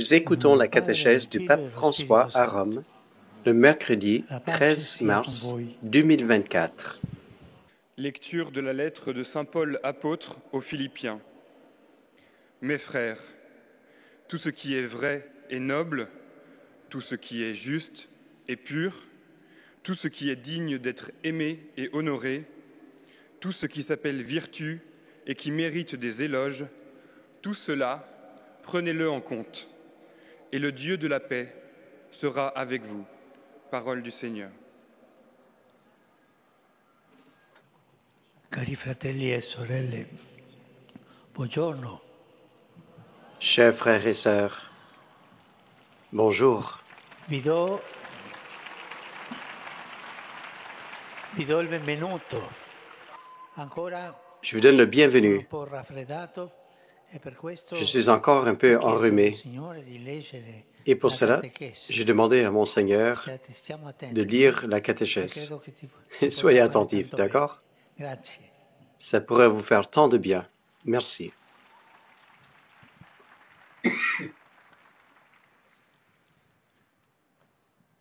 Nous écoutons la catéchèse du pape François à Rome le mercredi 13 mars 2024. Lecture de la lettre de saint Paul apôtre aux Philippiens. Mes frères, tout ce qui est vrai et noble, tout ce qui est juste et pur, tout ce qui est digne d'être aimé et honoré, tout ce qui s'appelle vertu et qui mérite des éloges, tout cela, prenez-le en compte. Et le Dieu de la paix sera avec vous. Parole du Seigneur. Cari fratelli e sorelle, buongiorno. Chers frères et sœurs, bonjour. Vi do il benvenuto. Ancora Je vous donne le sono bienvenu. un po' raffreddato e per questo Je suis encore un peu ho chiesto al enrhumé Signore di leggere et pour la cela, catechèse. j'ai demandé à mon Seigneur Stiamo attenti, de lire la e catéchèse. credo che ci Soyez potrà fare attentifs, tanto bene. d'accord? Grazie. Ça pourrait vous faire tant de bien. Merci.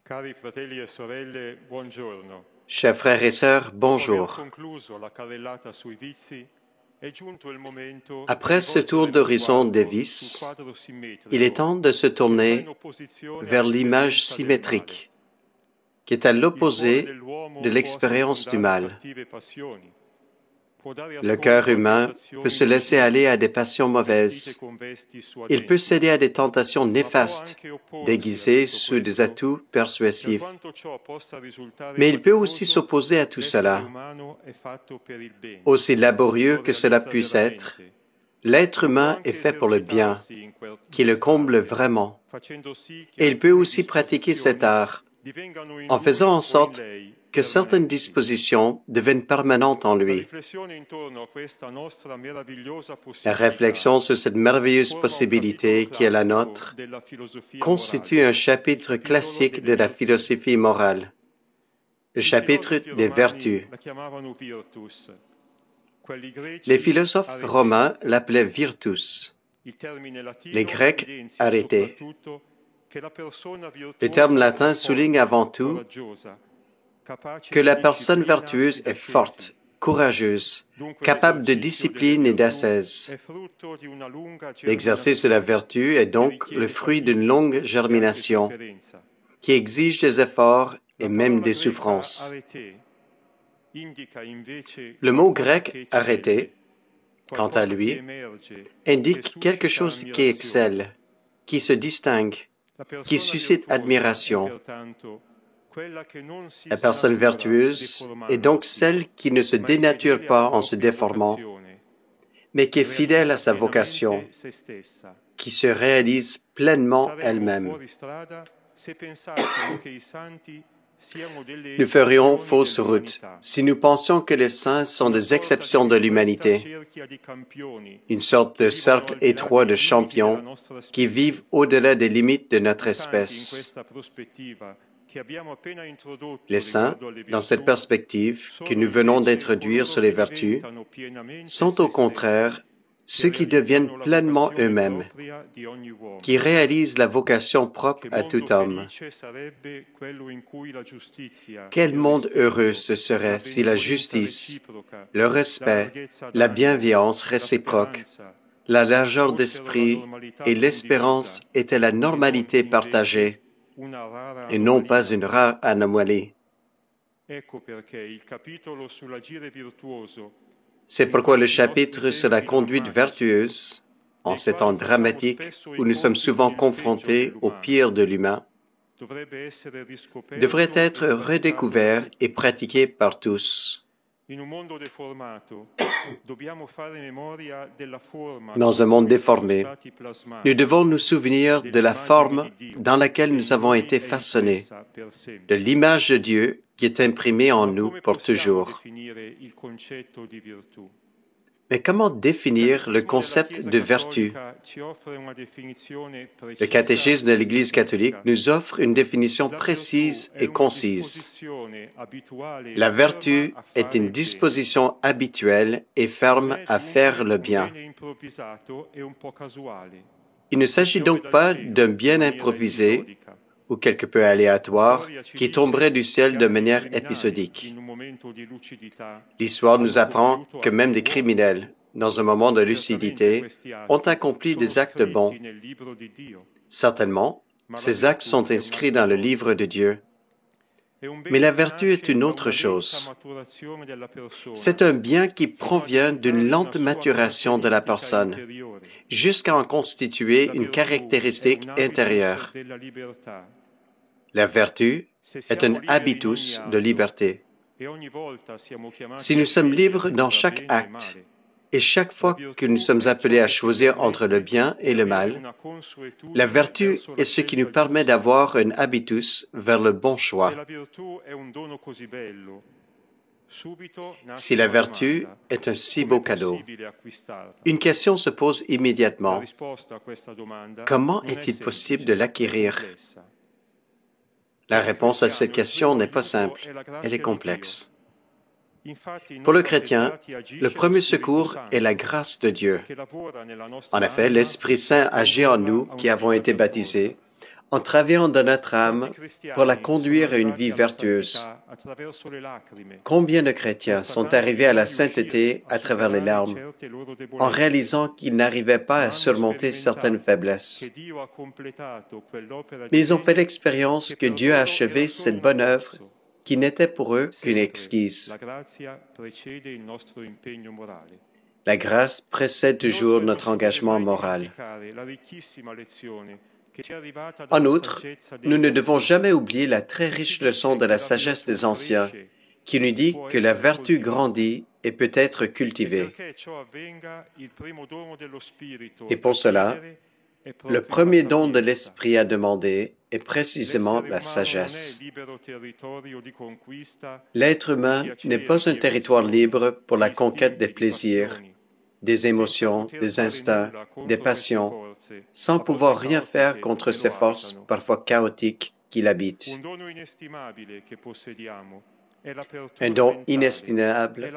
Cari fratelli e sorelle, buongiorno. Chers frères et sœurs, Dopo aver bonjour. concluso la carrellata sui vizi, è giunto il momento Après di ce tour volgere lo d'horizon des sguardo vices, sul quadro simmetrico il est temps de se che sta tourner in opposizione vers l'image all'esperienza del symétrique, qui est à male. Il cuore l'opposé dell'uomo de può l'expérience du assecondare mal. cattive passioni, può dare Le ascolto cœur a humain tentazioni peut se laisser aller à des passions vestite mauvaises. con vesti Il peut suadenti, céder à des tentations ma può néfastes, anche opporsi a déguisées tutto sous des questo, atouts per persuasifs. quanto ciò possa risultare Mais il peut aussi faticoso. s'opposer à tout L'essere cela. umano è fatto per il bene. Aussi laborieux Lo que cela realizza puisse être, veramente. l'être Ma può humain anche est fait pour le bien, esercitarsi in qui le comble quell'istante, vraiment. facendo sì che Et il peut alcune aussi pratiquer cet disposizioni art divengano in en faisant lui en o in sorte lei que certaines permanenti. dispositions deviennent permanentes en La lui. riflessione intorno a questa nostra meravigliosa La possibilità réflexion sur cette merveilleuse forma un possibilité capitolo qui est la classico nôtre della filosofia constitue morale, un il chapitre capitolo classique delle de la virtù. philosophie morale, le I chapitre filosofi des romani vertus. la chiamavano virtus, quelli Les greci philosophes arete. romains l'appelaient virtus, Il termine latino les Grecs evidenzia arete. soprattutto che la persona Le terme virtuosa latin è souligne forte, avant tout coraggiosa, capace que di la personne disciplina vertueuse ed est ascesi. forte, courageuse, Dunque capable de l'esercizio delle discipline et virtù d'ascèse. è frutto di una lunga L'exercice de la germinazione vertu est che donc le richiede fruit d'une fatiche longue e anche germination sofferenza. qui exige des efforts et La même parola des greca souffrances. arete indica invece Le mot qualcosa grec che arrêté, eccelle, quant à qualcosa che lui, emerge, che indique quelque suscita chose qui ammirazione. excelle, qui se distingue, La qui persona suscite virtuosa è admiration. pertanto quella che non si La personne snatura vertueuse est donc deformandosi, celle qui ne se ma è dénature fedele pas alla en se propria déformant, vocazione, mais qui est fidèle à realizza sa vocation, pienamente se stessa. qui se réalise pleinement Saremmo elle-même. fuori strada se pensassimo che i santi siano delle Nous ferions eccezioni fausse route dell'umanità. si nous pensions que les saints sont Una des sorta exceptions di de ristretta l'humanité, cerchia di campioni une sorte che de vivono cercle al di là étroit dei de limiti della champions nostra qui specie. vivent au-delà des limites de notre I santi, in espèce. questa prospettiva che abbiamo appena introdotto Les saints, riguardo alle dans cette virtù, perspective que sono nous venons invece d'introduire coloro sur les che vertus, diventano pienamente sont se au contraire stessi, ceux che qui deviennent realizzano la pleinement vocazione eux-mêmes, propria di ogni uomo. qui réalisent la vocation propre Che à mondo tout homme. felice sarebbe quello in cui la giustizia, Quel il monde heureux rispetto, ce serait la si la benevolenza justice, reciproca, le la respect, larghezza la d'animo, bienveillance la réciproque, speranza la largeur fossero la d'esprit normalità et l'espérance condivisa étaient la e non normalité invece partagée una rara et non pas anomalia. une rare anomalie. Ecco perché il capitolo sull'agire virtuoso, C'est in pourquoi le questi nostri chapitre sur la tempi conduite drammatici, vertueuse, en nei ces quali temps facciamo dramatiques spesso où i nous sommes conti souvent con il peggio confrontés au dell'umano, pire de l'humain, dovrebbe essere devrait riscoperto être e praticato da redécouvert tutti. et pratiqué par tous. In un mondo deformato dobbiamo fare memoria della forma Dans un con monde cui siamo déformé, stati nous plasmati, devons nous souvenir de la dell'immagine forme di Dio dans laquelle che nous in avons noi été è façonnés, impressa per de sempre. l'image de Dieu qui est imprimée en Ma nous come pour possiamo toujours. definire il concetto di virtù? Mais comment Il définir le catechismo della concept Chiesa de vertu? cattolica ci offre una definizione Le precisa catéchisme de e l'Église catholique sintetica. nous offre une définition La virtù précise è et una concise. disposizione abituale e La ferma vertu a est fare une il bene. disposition habituelle et Non ferme è à faire dunque le un bien. bene improvvisato e un po' casuale. Il ne s'agit donc pas d'un bien improvisé ou quelque peu aléatoire qui tomberait du ciel de manière épisodique. L'histoire nous apprend que même des criminels, dans un moment de lucidité, ont accompli des actes bons. Certainement, ces actes sont inscrits dans le livre de Dieu. Mais la vertu est une autre chose. C'est un bien qui provient d'une lente maturation de la personne, jusqu'à en constituer une caractéristique intérieure. La vertu est un habitus de liberté. Si nous sommes libres dans chaque acte, et chaque fois que nous sommes appelés à choisir entre le bien et le mal, la vertu est ce qui nous permet d'avoir un habitus vers le bon choix. Si la vertu est un si beau cadeau, une question se pose immédiatement. Comment est-il possible de l'acquérir? La réponse à cette question n'est pas simple, elle est complexe. Pour le chrétien, le premier secours est la grâce de Dieu. En effet, l'Esprit Saint agit en nous qui avons été baptisés, en travaillant dans notre âme pour la conduire à une vie vertueuse. Combien de chrétiens sont arrivés à la sainteté à travers les larmes, en réalisant qu'ils n'arrivaient pas à surmonter certaines faiblesses. Mais ils ont fait l'expérience que Dieu a achevé cette bonne œuvre qui n'était pour eux qu'une exquise. La grâce précède toujours notre engagement moral. En outre, nous ne devons jamais oublier la très riche leçon de la sagesse des anciens, qui nous dit que la vertu grandit et peut être cultivée. Et pour cela, le premier don de l'Esprit à demander est précisément la sagesse. L'être humain n'est pas un territoire libre pour la conquête des plaisirs, des émotions, des instincts, des passions, sans pouvoir rien faire contre ces forces parfois chaotiques qui l'habitent. Un don inestimable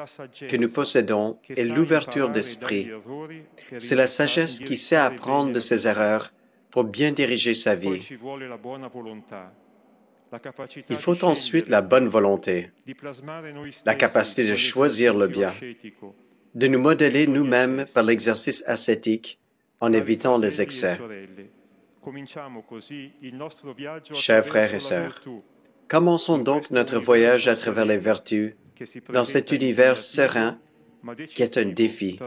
que nous possédons est l'ouverture d'esprit. C'est la sagesse qui sait apprendre de ses erreurs pour bien diriger sa vie. Il faut ensuite la bonne volonté, la capacité de choisir le bien, de nous modeler nous-mêmes par l'exercice ascétique en évitant les excès. Chers frères et sœurs, commençons donc notre voyage à travers les vertus dans cet univers serein qui est un défi,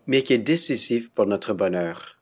mais qui est décisif pour notre bonheur.